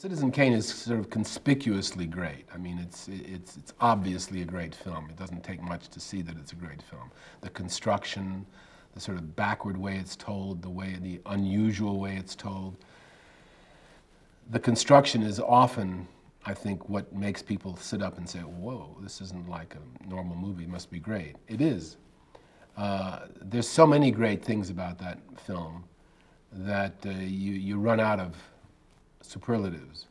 Citizen Kane is sort of conspicuously great. I mean, it's obviously a great film. It doesn't take much to see that it's a great film. The construction, the sort of backward way it's told, the unusual way it's told. The construction is often, I think, what makes people sit up and say, whoa, this isn't like a normal movie, it must be great. It is. There's so many great things about that film that you run out of superlatives.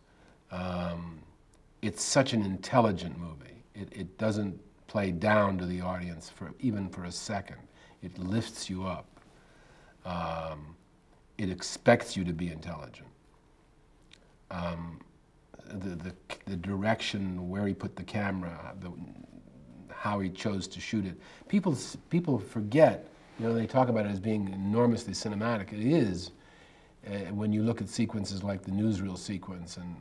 It's such an intelligent movie. It doesn't play down to the audience even for a second. It lifts you up. It expects you to be intelligent. The direction, where he put the camera, how he chose to shoot it. People forget, you know, they talk about it as being enormously cinematic. It is, when you look at sequences like the newsreel sequence and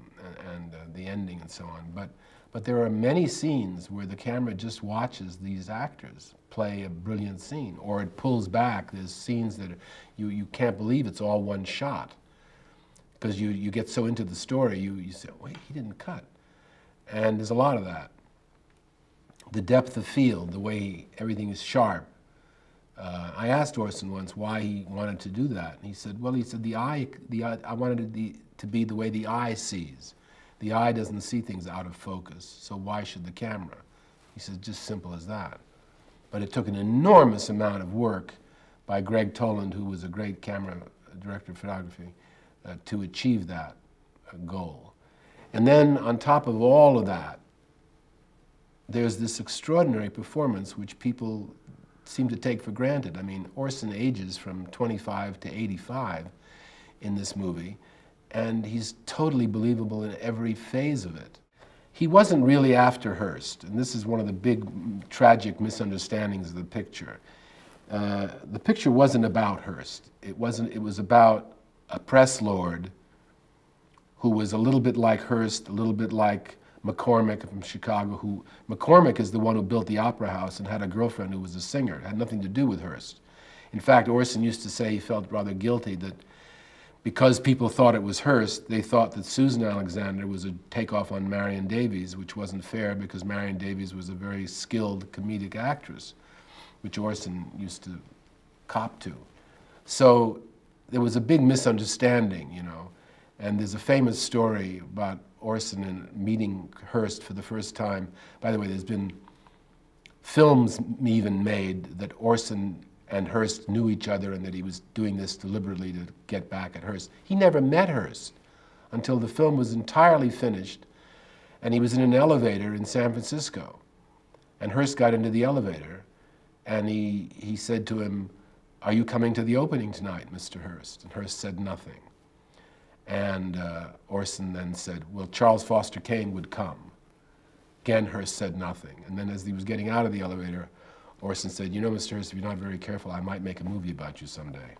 the ending and so on. But there are many scenes where the camera just watches these actors play a brilliant scene, or it pulls back. There's scenes that you can't believe it's all one shot, because you get so into the story, you say, wait, he didn't cut. And there's a lot of that. The depth of field, the way everything is sharp. I asked Orson once why he wanted to do that. And he said, well, the eye, I wanted it to be the way the eye sees. The eye doesn't see things out of focus, so why should the camera? He said, just simple as that. But it took an enormous amount of work by Greg Toland, who was a great camera director of photography, to achieve that goal. And then on top of all of that, there's this extraordinary performance which people seem to take for granted. I mean, Orson ages from 25 to 85 in this movie, and he's totally believable in every phase of it. He wasn't really after Hearst, and this is one of the big tragic misunderstandings of the picture. The picture wasn't about Hearst. It was about a press lord who was a little bit like Hearst, a little bit like McCormick from Chicago. McCormick is the one who built the Opera House and had a girlfriend who was a singer. It had nothing to do with Hearst. In fact, Orson used to say he felt rather guilty that because people thought it was Hearst, they thought that Susan Alexander was a takeoff on Marion Davies, which wasn't fair because Marion Davies was a very skilled comedic actress, which Orson used to cop to. So there was a big misunderstanding, you know, and there's a famous story about Orson and meeting Hearst for the first time. By the way, there's been films even made that Orson and Hearst knew each other and that he was doing this deliberately to get back at Hearst. He never met Hearst until the film was entirely finished and he was in an elevator in San Francisco. And Hearst got into the elevator and he said to him, "Are you coming to the opening tonight, Mr. Hearst?" And Hearst said nothing. And Orson then said, well, Charles Foster Kane would come. Again, Hearst said nothing. And then as he was getting out of the elevator, Orson said, you know, Mr. Hearst, if you're not very careful, I might make a movie about you someday.